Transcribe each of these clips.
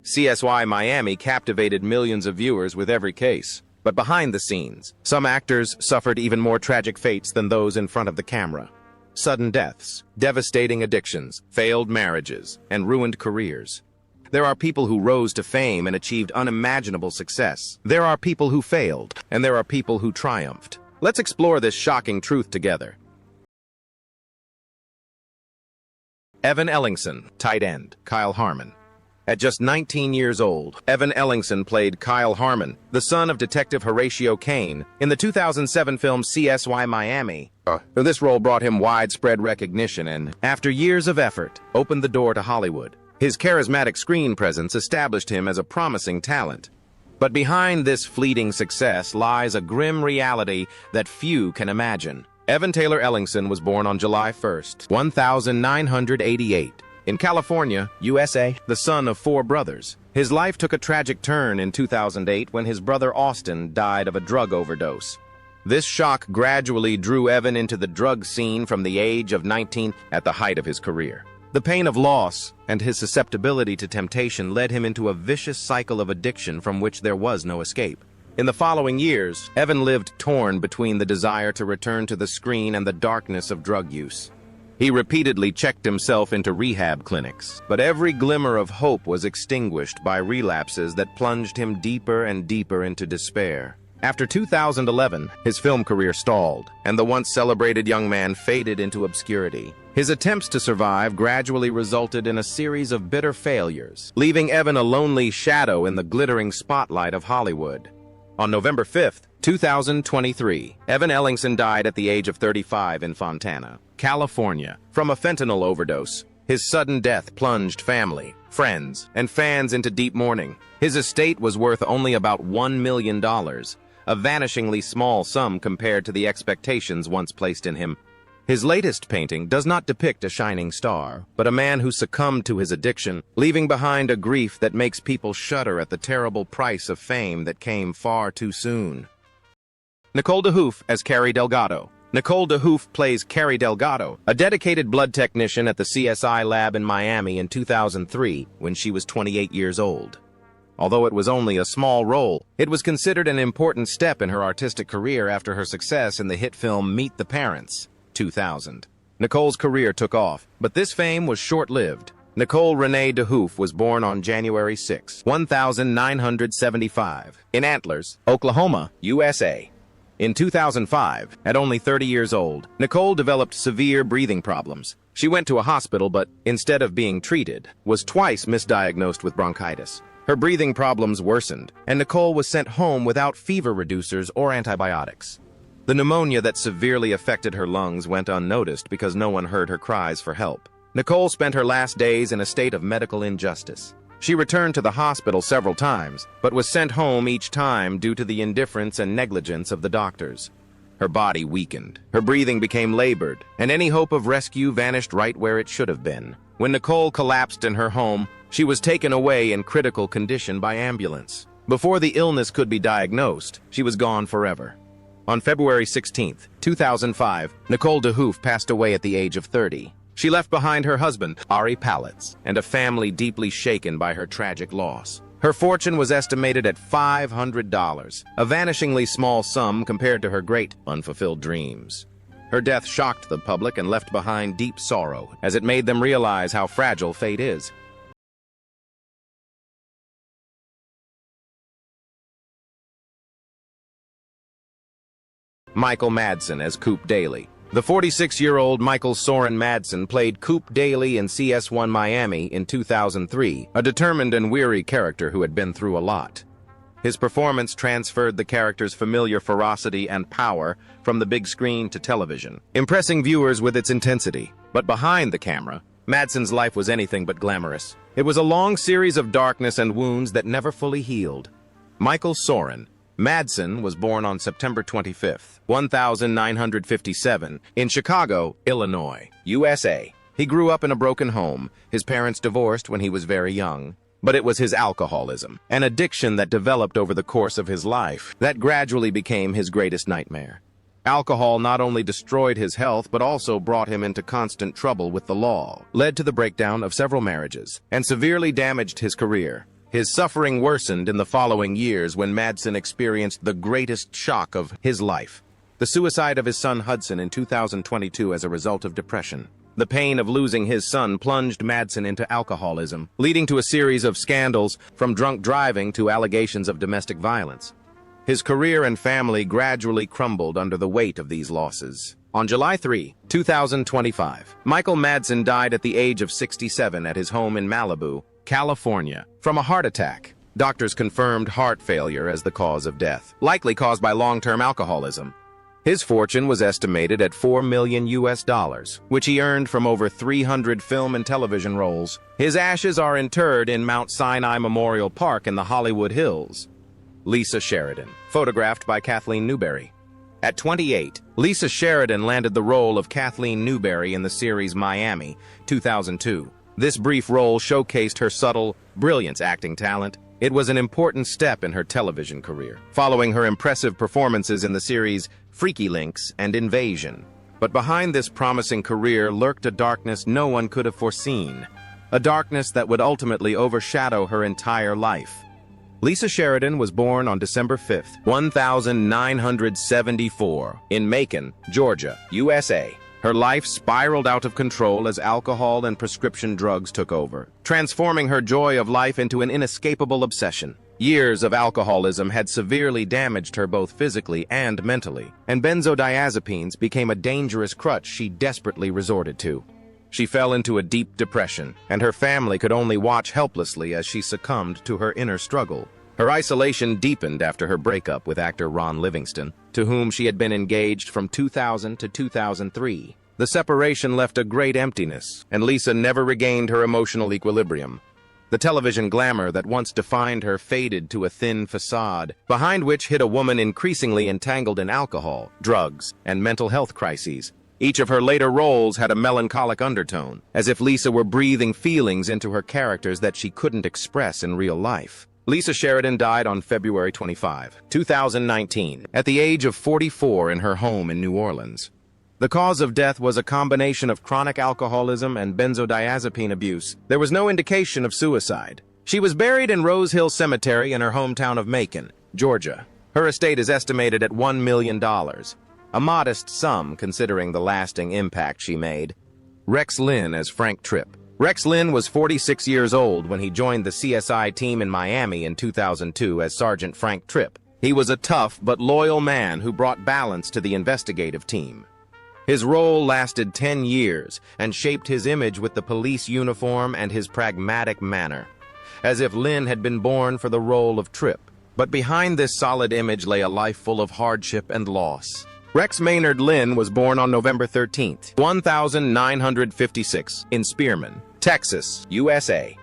CSI Miami captivated millions of viewers with every case. But behind the scenes, some actors suffered even more tragic fates than those in front of the camera. Sudden deaths, devastating addictions, failed marriages, and ruined careers. There are people who rose to fame and achieved unimaginable success. There are people who failed, and there are people who triumphed. Let's explore this shocking truth together. Evan Ellingson, tight end, Kyle Harmon. At just 19 years old, Evan Ellingson played Kyle Harmon, the son of Detective Horatio Kane, in the 2007 film CSI Miami. This role brought him widespread recognition and, after years of effort, opened the door to Hollywood. His charismatic screen presence established him as a promising talent. But behind this fleeting success lies a grim reality that few can imagine. Evan Taylor Ellingson was born on July 1st, 1988. In California, USA, the son of 4 brothers. His life took a tragic turn in 2008 when his brother Austin died of a drug overdose. This shock gradually drew Evan into the drug scene from the age of 19 at the height of his career. The pain of loss and his susceptibility to temptation led him into a vicious cycle of addiction from which there was no escape. In the following years, Evan lived torn between the desire to return to the screen and the darkness of drug use. He repeatedly checked himself into rehab clinics, but every glimmer of hope was extinguished by relapses that plunged him deeper and deeper into despair. After 2011, his film career stalled, and the once celebrated young man faded into obscurity. His attempts to survive gradually resulted in a series of bitter failures, leaving Evan a lonely shadow in the glittering spotlight of Hollywood. On November 5th, 2023, Evan Ellingson died at the age of 35 in Fontana, California, from a fentanyl overdose. His sudden death plunged family, friends, and fans into deep mourning. His estate was worth only about $1 million, a vanishingly small sum compared to the expectations once placed in him. His latest painting does not depict a shining star, but a man who succumbed to his addiction, leaving behind a grief that makes people shudder at the terrible price of fame that came far too soon. Nicole Dehoff as Carrie Delgado. Nicole Dehoff plays Carrie Delgado, a dedicated blood technician at the CSI lab in Miami in 2003 when she was 28 years old. Although it was only a small role, it was considered an important step in her artistic career after her success in the hit film Meet the Parents, 2000. Nicole's career took off, but this fame was short-lived. Nicole Renee Dehoff was born on January 6, 1975, in Antlers, Oklahoma, USA. In 2005, at only 30 years old, Nicole developed severe breathing problems. She went to a hospital but, instead of being treated, was twice misdiagnosed with bronchitis. Her breathing problems worsened, and Nicole was sent home without fever reducers or antibiotics. The pneumonia that severely affected her lungs went unnoticed because no one heard her cries for help. Nicole spent her last days in a state of medical injustice. She returned to the hospital several times, but was sent home each time due to the indifference and negligence of the doctors. Her body weakened, her breathing became labored, and any hope of rescue vanished right where it should have been. When Nicole collapsed in her home, she was taken away in critical condition by ambulance. Before the illness could be diagnosed, she was gone forever. On February 16, 2005, Nicole Dehoff passed away at the age of 30. She left behind her husband, Ari Palitz, and a family deeply shaken by her tragic loss. Her fortune was estimated at $500, a vanishingly small sum compared to her great, unfulfilled dreams. Her death shocked the public and left behind deep sorrow, as it made them realize how fragile fate is. Michael Madsen as Coop Daly. The 46-year-old Michael Soren Madsen played Coop Daly in CS1 Miami in 2003, a determined and weary character who had been through a lot. His performance transferred the character's familiar ferocity and power from the big screen to television, impressing viewers with its intensity. But behind the camera, Madsen's life was anything but glamorous. It was a long series of darkness and wounds that never fully healed. Michael Soren Madsen was born on September 25, 1957, in Chicago, Illinois, USA. He grew up in a broken home. His parents divorced when he was very young. But it was his alcoholism, an addiction that developed over the course of his life, that gradually became his greatest nightmare. Alcohol not only destroyed his health but also brought him into constant trouble with the law, led to the breakdown of several marriages, and severely damaged his career. His suffering worsened in the following years when Madsen experienced the greatest shock of his life: the suicide of his son Hudson in 2022 as a result of depression. The pain of losing his son plunged Madsen into alcoholism, leading to a series of scandals, from drunk driving to allegations of domestic violence. His career and family gradually crumbled under the weight of these losses. On July 3, 2025, Michael Madsen died at the age of 67 at his home in Malibu, California, from a heart attack. Doctors confirmed heart failure as the cause of death, likely caused by long-term alcoholism. His fortune was estimated at $4 million, which he earned from over 300 film and television roles. His ashes are interred in Mount Sinai Memorial Park in the Hollywood Hills. Lisa Sheridan, photographed by Kathleen Newberry. At 28, Lisa Sheridan landed the role of Kathleen Newberry in the series Miami, 2002. This brief role showcased her subtle, brilliant acting talent. It was an important step in her television career, following her impressive performances in the series Freaky Links and Invasion. But behind this promising career lurked a darkness no one could have foreseen, a darkness that would ultimately overshadow her entire life. Lisa Sheridan was born on December 5, 1974, in Macon, Georgia, USA. Her life spiraled out of control as alcohol and prescription drugs took over, transforming her joy of life into an inescapable obsession. Years of alcoholism had severely damaged her both physically and mentally, and benzodiazepines became a dangerous crutch she desperately resorted to. She fell into a deep depression, and her family could only watch helplessly as she succumbed to her inner struggle. Her isolation deepened after her breakup with actor Ron Livingston, to whom she had been engaged from 2000 to 2003. The separation left a great emptiness, and Lisa never regained her emotional equilibrium. The television glamour that once defined her faded to a thin facade, behind which hid a woman increasingly entangled in alcohol, drugs, and mental health crises. Each of her later roles had a melancholic undertone, as if Lisa were breathing feelings into her characters that she couldn't express in real life. Lisa Sheridan died on February 25, 2019, at the age of 44 in her home in New Orleans. The cause of death was a combination of chronic alcoholism and benzodiazepine abuse. There was no indication of suicide. She was buried in Rose Hill Cemetery in her hometown of Macon, Georgia. Her estate is estimated at $1 million, a modest sum considering the lasting impact she made. Rex Lynn as Frank Tripp. Rex Lynn was 46 years old when he joined the CSI team in Miami in 2002 as Sergeant Frank Tripp. He was a tough but loyal man who brought balance to the investigative team. His role lasted 10 years and shaped his image with the police uniform and his pragmatic manner, as if Lynn had been born for the role of Tripp. But behind this solid image lay a life full of hardship and loss. Rex Maynard Lynn was born on November 13, 1956, in Spearman, Texas, USA.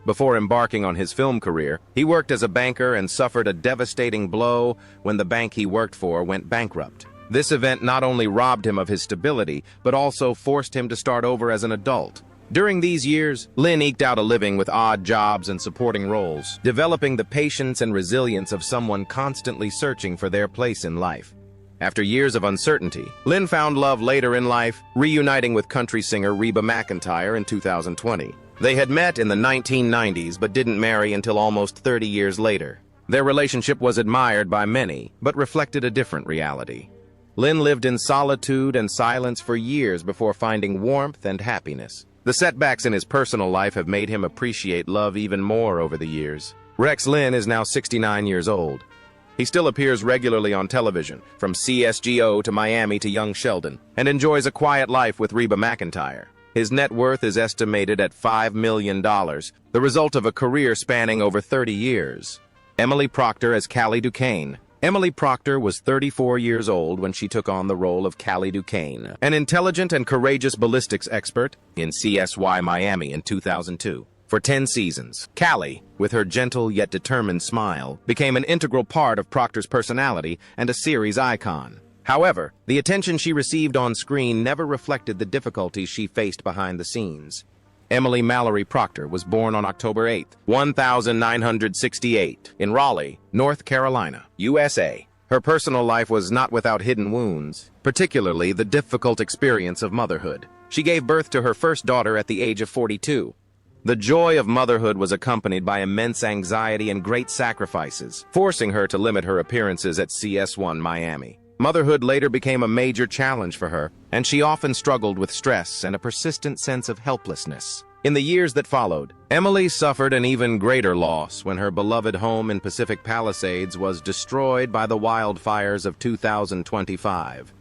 Before embarking on his film career, he worked as a banker and suffered a devastating blow when the bank he worked for went bankrupt. This event not only robbed him of his stability, but also forced him to start over as an adult. During these years, Lynn eked out a living with odd jobs and supporting roles, developing the patience and resilience of someone constantly searching for their place in life. After years of uncertainty, Lynn found love later in life, reuniting with country singer Reba McEntire in 2020. They had met in the 1990s but didn't marry until almost 30 years later. Their relationship was admired by many, but reflected a different reality. Lynn lived in solitude and silence for years before finding warmth and happiness. The setbacks in his personal life have made him appreciate love even more over the years. Rex Lynn is now 69 years old. He still appears regularly on television, from CSGO to Miami to Young Sheldon, and enjoys a quiet life with Reba McEntire. His net worth is estimated at $5 million, the result of a career spanning over 30 years. Emily Proctor as Callie Duquesne. Emily Proctor was 34 years old when she took on the role of Callie Duquesne, an intelligent and courageous ballistics expert in CSI Miami in 2002. For 10 seasons, Callie, with her gentle yet determined smile, became an integral part of Proctor's personality and a series icon. However, the attention she received on screen never reflected the difficulties she faced behind the scenes. Emily Mallory Proctor was born on October 8, 1968, in Raleigh, North Carolina, USA. Her personal life was not without hidden wounds, particularly the difficult experience of motherhood. She gave birth to her first daughter at the age of 42. The joy of motherhood was accompanied by immense anxiety and great sacrifices, forcing her to limit her appearances at CS1 Miami. Motherhood later became a major challenge for her, and she often struggled with stress and a persistent sense of helplessness. In the years that followed, Emily suffered an even greater loss when her beloved home in Pacific Palisades was destroyed by the wildfires of 2025.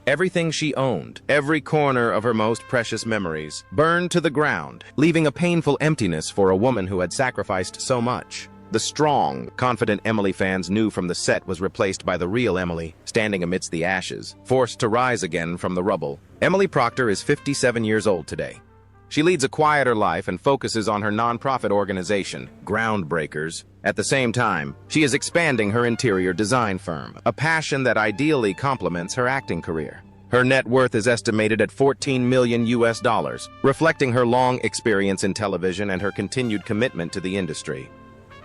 Everything she owned, every corner of her most precious memories, burned to the ground, leaving a painful emptiness for a woman who had sacrificed so much. The strong, confident Emily fans knew from the set was replaced by the real Emily, standing amidst the ashes, forced to rise again from the rubble. Emily Proctor is 57 years old today. She leads a quieter life and focuses on her nonprofit organization, Groundbreakers. At the same time, she is expanding her interior design firm, a passion that ideally complements her acting career. Her net worth is estimated at $14 million, reflecting her long experience in television and her continued commitment to the industry.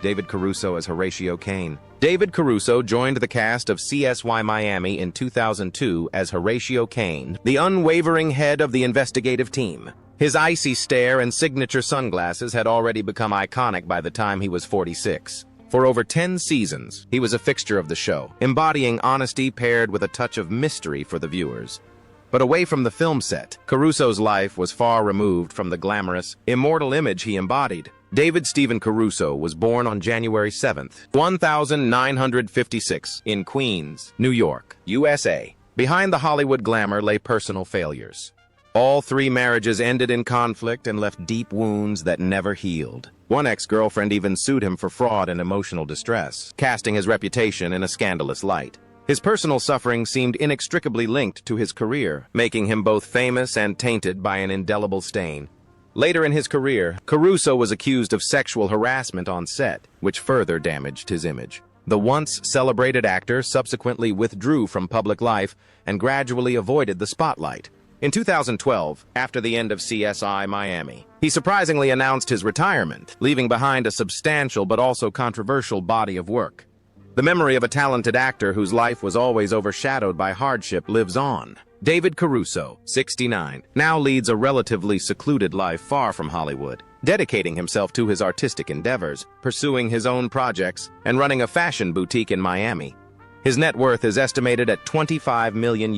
David Caruso as Horatio Caine. David Caruso joined the cast of CSI Miami in 2002 as Horatio Caine, the unwavering head of the investigative team. His icy stare and signature sunglasses had already become iconic by the time he was 46. For over 10 seasons, he was a fixture of the show, embodying honesty paired with a touch of mystery for the viewers. But away from the film set, Caruso's life was far removed from the glamorous, immortal image he embodied. David Stephen Caruso was born on January 7, 1956, in Queens, New York, USA. Behind the Hollywood glamour lay personal failures. All 3 marriages ended in conflict and left deep wounds that never healed. One ex-girlfriend even sued him for fraud and emotional distress, casting his reputation in a scandalous light. His personal suffering seemed inextricably linked to his career, making him both famous and tainted by an indelible stain. Later in his career, Caruso was accused of sexual harassment on set, which further damaged his image. The once celebrated actor subsequently withdrew from public life and gradually avoided the spotlight. In 2012, after the end of CSI Miami, he surprisingly announced his retirement, leaving behind a substantial but also controversial body of work. The memory of a talented actor whose life was always overshadowed by hardship lives on. David Caruso, 69, now leads a relatively secluded life far from Hollywood, dedicating himself to his artistic endeavors, pursuing his own projects, and running a fashion boutique in Miami. His net worth is estimated at $25 million,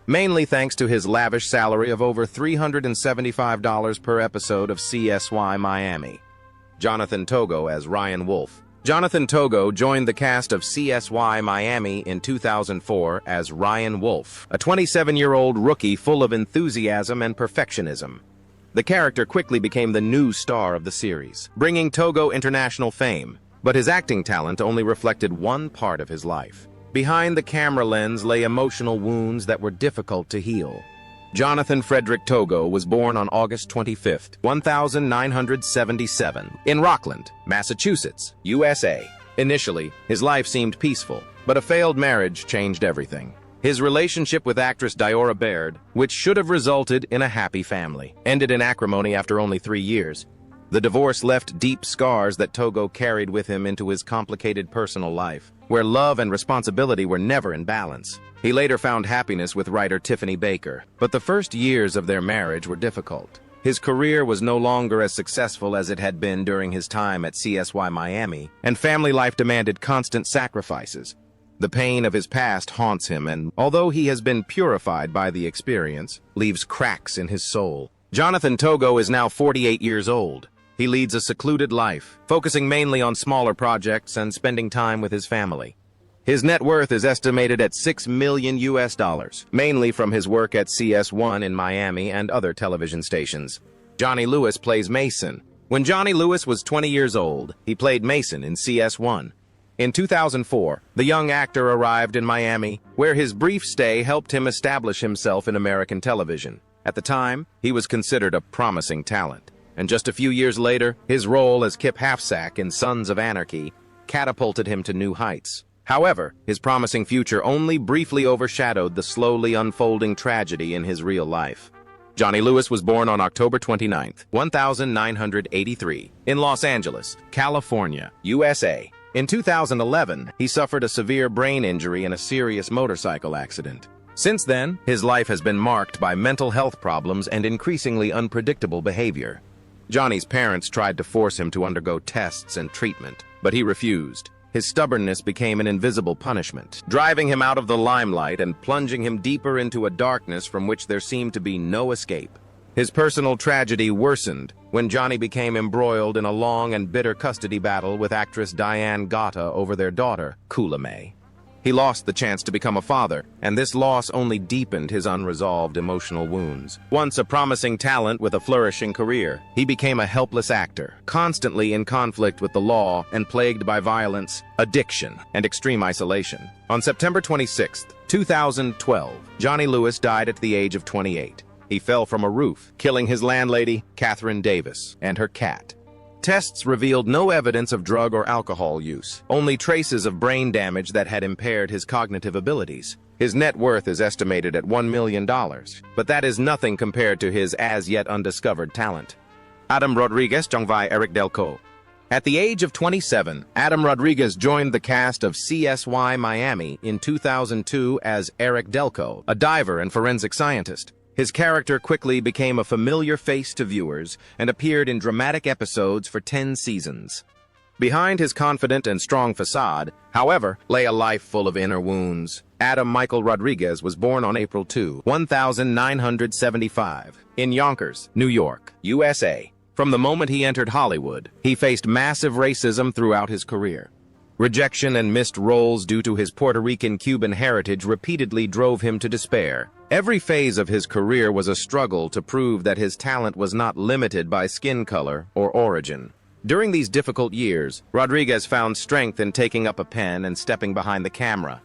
mainly thanks to his lavish salary of over $375 per episode of CSI Miami. Jonathan Togo as Ryan Wolf. Jonathan Togo joined the cast of CSI Miami in 2004 as Ryan Wolf, a 27-year-old rookie full of enthusiasm and perfectionism. The character quickly became the new star of the series, bringing Togo international fame. But his acting talent only reflected one part of his life. Behind the camera lens lay emotional wounds that were difficult to heal. Jonathan Frederick Togo was born on August 25, 1977, in Rockland, Massachusetts, USA. Initially, his life seemed peaceful, but a failed marriage changed everything. His relationship with actress Diora Baird, which should have resulted in a happy family, ended in acrimony after only 3 years. The divorce left deep scars that Togo carried with him into his complicated personal life, where love and responsibility were never in balance. He later found happiness with writer Tiffany Baker, but the first years of their marriage were difficult. His career was no longer as successful as it had been during his time at CSI Miami, and family life demanded constant sacrifices. The pain of his past haunts him, and although he has been purified by the experience, leaves cracks in his soul. Jonathan Togo is now 48 years old. He leads a secluded life, focusing mainly on smaller projects and spending time with his family. His net worth is estimated at $6 million, mainly from his work at CS1 in Miami and other television stations. Johnny Lewis plays Mason. When Johnny Lewis was 20 years old, he played Mason in CS1. In 2004, the young actor arrived in Miami, where his brief stay helped him establish himself in American television. At the time, he was considered a promising talent. And just a few years later, his role as Kip Halfsack in Sons of Anarchy catapulted him to new heights. However, his promising future only briefly overshadowed the slowly unfolding tragedy in his real life. Johnny Lewis was born on October 29, 1983, in Los Angeles, California, USA. In 2011, he suffered a severe brain injury in a serious motorcycle accident. Since then, his life has been marked by mental health problems and increasingly unpredictable behavior. Johnny's parents tried to force him to undergo tests and treatment, but he refused. His stubbornness became an invisible punishment, driving him out of the limelight and plunging him deeper into a darkness from which there seemed to be no escape. His personal tragedy worsened when Johnny became embroiled in a long and bitter custody battle with actress Diane Gata over their daughter, Kula May. He lost the chance to become a father, and this loss only deepened his unresolved emotional wounds. Once a promising talent with a flourishing career, he became a helpless actor, constantly in conflict with the law and plagued by violence, addiction, and extreme isolation. On September 26, 2012, Johnny Lewis died at the age of 28. He fell from a roof, killing his landlady, Catherine Davis, and her cat. Tests revealed no evidence of drug or alcohol use, only traces of brain damage that had impaired his cognitive abilities. His net worth is estimated at $1 million, but that is nothing compared to his as-yet undiscovered talent. Adam Rodriguez Jongvai Eric Delco. At the age of 27, Adam Rodriguez joined the cast of CSI Miami in 2002 as Eric Delco, a diver and forensic scientist. His character quickly became a familiar face to viewers and appeared in dramatic episodes for 10 seasons. Behind his confident and strong facade, however, lay a life full of inner wounds. Adam Michael Rodriguez was born on April 2, 1975, in Yonkers, New York, USA. From the moment he entered Hollywood, he faced massive racism throughout his career. Rejection and missed roles due to his Puerto Rican-Cuban heritage repeatedly drove him to despair. Every phase of his career was a struggle to prove that his talent was not limited by skin color or origin. During these difficult years, Rodriguez found strength in taking up a pen and stepping behind the camera.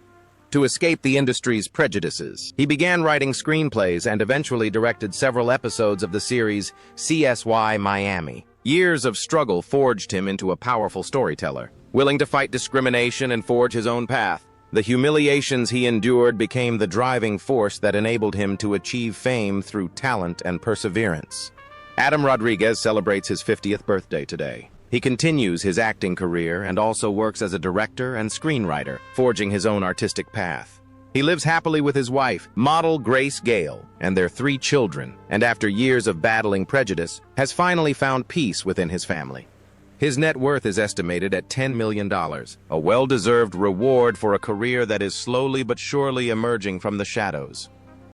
To escape the industry's prejudices, he began writing screenplays and eventually directed several episodes of the series CSI Miami. Years of struggle forged him into a powerful storyteller. Willing to fight discrimination and forge his own path, the humiliations he endured became the driving force that enabled him to achieve fame through talent and perseverance. Adam Rodriguez celebrates his 50th birthday today. He continues his acting career and also works as a director and screenwriter, forging his own artistic path. He lives happily with his wife, model Grace Gale, and their 3 children, and after years of battling prejudice, has finally found peace within his family. His net worth is estimated at $10 million, a well-deserved reward for a career that is slowly but surely emerging from the shadows.